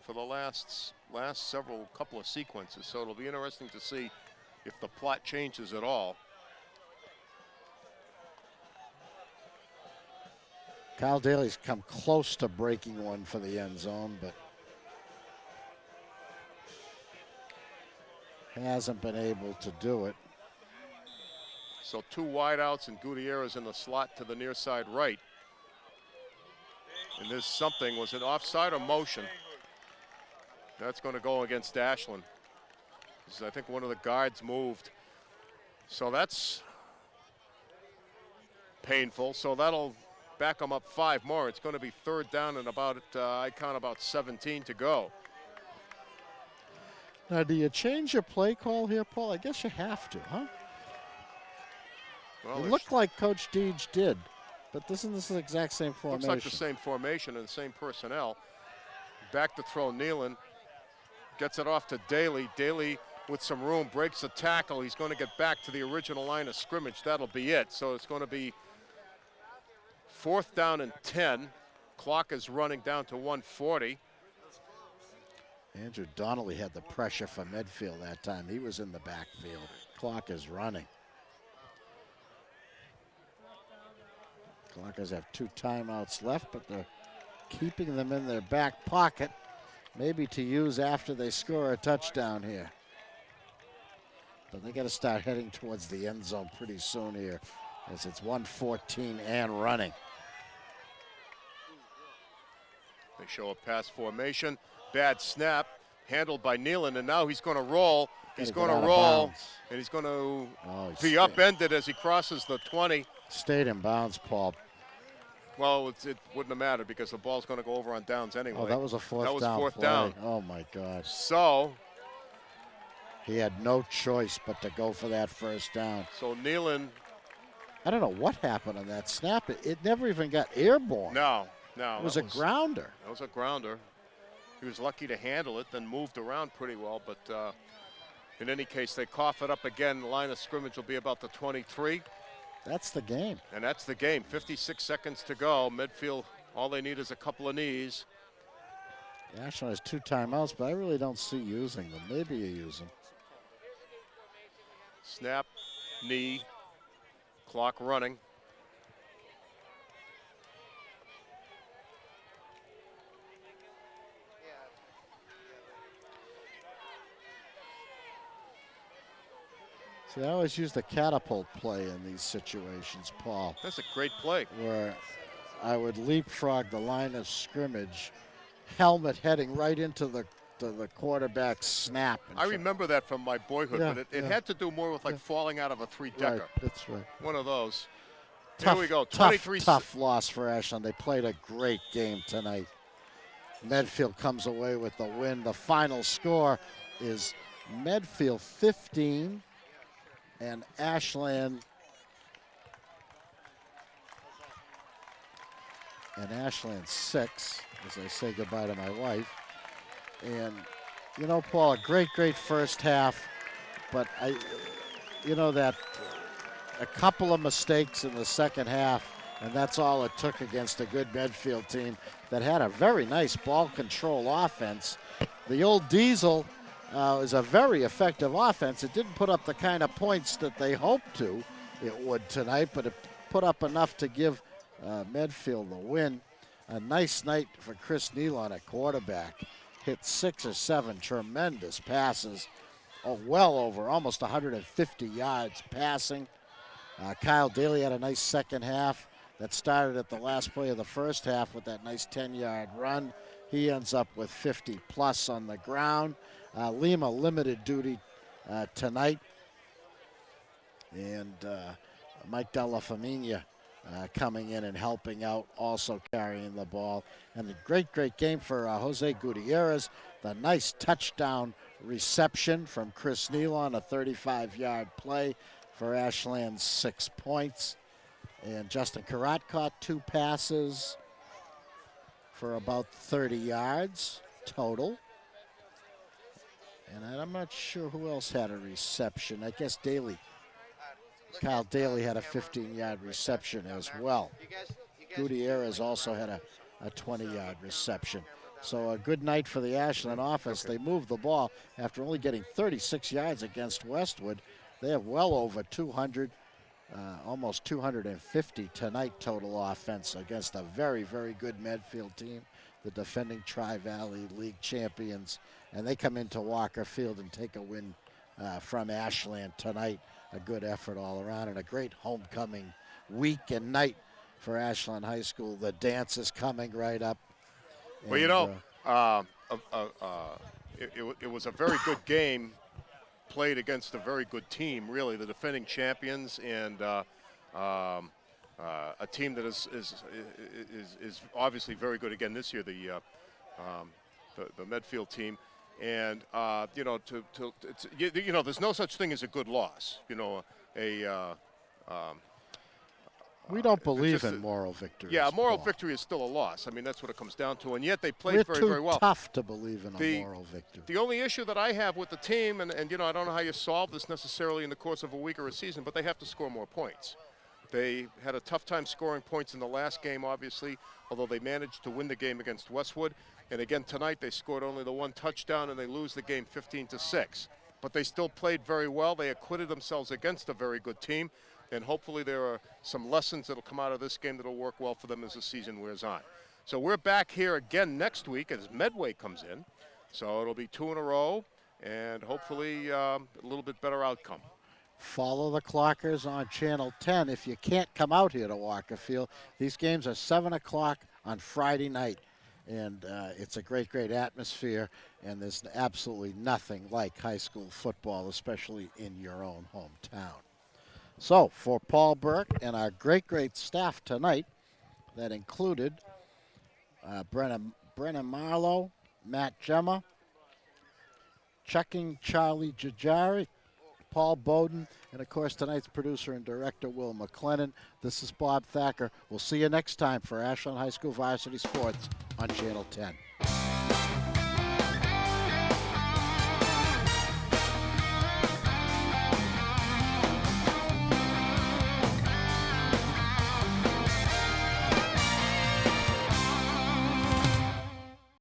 for the last couple of sequences. So it'll be interesting to see if the plot changes at all. Kyle Daly's come close to breaking one for the end zone, but hasn't been able to do it. So 2 wideouts and Gutierrez in the slot to the near side right. And there's something, was it offside or motion? That's going to go against Ashland. I think one of the guards moved. So that's painful. So that'll back them up 5 more. It's going to be 3rd down and about, I count about 17 to go. Now, do you change your play call here, Paul? I guess you have to, huh? Well, it looked like Coach Deej did, but this is the exact same formation. Looks like the same formation and the same personnel. Back to throw, Nealon gets it off to Daly. Daly with some room, breaks the tackle. He's going to get back to the original line of scrimmage. That'll be it. So it's going to be 4th down and 10. Clock is running down to 1:40. Andrew Donnelly had the pressure for Medfield that time. He was in the backfield. Clock is running. Clockers have 2 timeouts left, but they're keeping them in their back pocket, maybe to use after they score a touchdown here. But they got to start heading towards the end zone pretty soon here, as it's 1:14 and running. They show a pass formation. Bad snap, handled by Nealon, and now he's going to roll. He's going to roll, and he's going to be upended as he crosses the 20. Stayed in bounds, Paul. Well, it wouldn't have mattered because the ball's going to go over on downs anyway. Oh, that was a fourth down. That was 4th down. Oh, my God. So he had no choice but to go for that 1st down. So Nealon. I don't know what happened on that snap. It never even got airborne. No. It was a grounder. That was a grounder. He was lucky to handle it, then moved around pretty well. But in any case, they cough it up again. The line of scrimmage will be about the 23. That's the game. And that's the game. 56 seconds to go. Medfield, all they need is a couple of knees. Ashland has 2 timeouts, but I really don't see using them. Maybe you use them. Snap, knee, clock running. See, I always use the catapult play in these situations, Paul. That's a great play. Where I would leapfrog the line of scrimmage, helmet heading right into the quarterback's snap. I remember that from my boyhood, but it had to do more with like falling out of a 3-decker. Right, that's right. One of those. Tough, Here we go, 23. Tough loss for Ashland. They played a great game tonight. Medfield comes away with the win. The final score is Medfield 15 and Ashland 6, as I say goodbye to my wife. And, you know, Paul, a great, great first half, but that a couple of mistakes in the second half, and that's all it took against a good Medfield team that had a very nice ball control offense. The old Diesel is a very effective offense. It didn't put up the kind of points that they hoped it would tonight, but it put up enough to give Medfield the win. A nice night for Chris Nealon at quarterback. Hit 6 or 7 tremendous passes, well over almost 150 yards passing. Kyle Daly had a nice second half that started at the last play of the first half with that nice 10-yard run. He ends up with 50+ on the ground. Lima limited duty tonight. And Mike Della Famiglia coming in and helping out, also carrying the ball. And a great, great game for Jose Gutierrez. The nice touchdown reception from Chris Nealon, a 35-yard play for Ashland's 6 points. And Justin Carrot caught 2 passes for about 30 yards total. And I'm not sure who else had a reception. I guess Daly. Kyle Daly had a 15-yard reception as well. Gutierrez also had a 20-yard reception. So a good night for the Ashland offense. They moved the ball after only getting 36 yards against Westwood. They have well over 200, almost 250 tonight total offense against a very, very good Medfield team, the defending Tri-Valley League champions. And they come into Walker Field and take a win from Ashland tonight. A good effort all around and a great homecoming week and night for Ashland High School. The dance is coming right up. Well, you know, it was a very good game played against a very good team, really, the defending champions, and a team that is obviously very good again this year, the Medfield team. And you know, you know, there's no such thing as a good loss. You know, we don't believe in moral victory. Yeah, a moral victory is still a loss. I mean, that's what it comes down to. And yet they played very, very well. We're too tough to believe in a moral victory. The only issue that I have with the team, and you know, I don't know how you solve this necessarily in the course of a week or a season, but they have to score more points. They had a tough time scoring points in the last game, obviously, although they managed to win the game against Westwood. And again, tonight they scored only the one touchdown and they lose the game 15-6. But they still played very well. They acquitted themselves against a very good team. And hopefully there are some lessons that will come out of this game that will work well for them as the season wears on. So we're back here again next week as Medway comes in. So it'll be 2 in a row and hopefully a little bit better outcome. Follow the Clockers on Channel 10 if you can't come out here to Walker Field. These games are 7 o'clock on Friday night. And it's a great, great atmosphere. And there's absolutely nothing like high school football, especially in your own hometown. So for Paul Burke and our great, great staff tonight, that included Brennan Marlowe, Matt Gemma, Chucking Charlie Jajari, Paul Bowden, and of course tonight's producer and director, Will McLennan. This is Bob Thacker. We'll see you next time for Ashland High School Varsity Sports on Channel 10.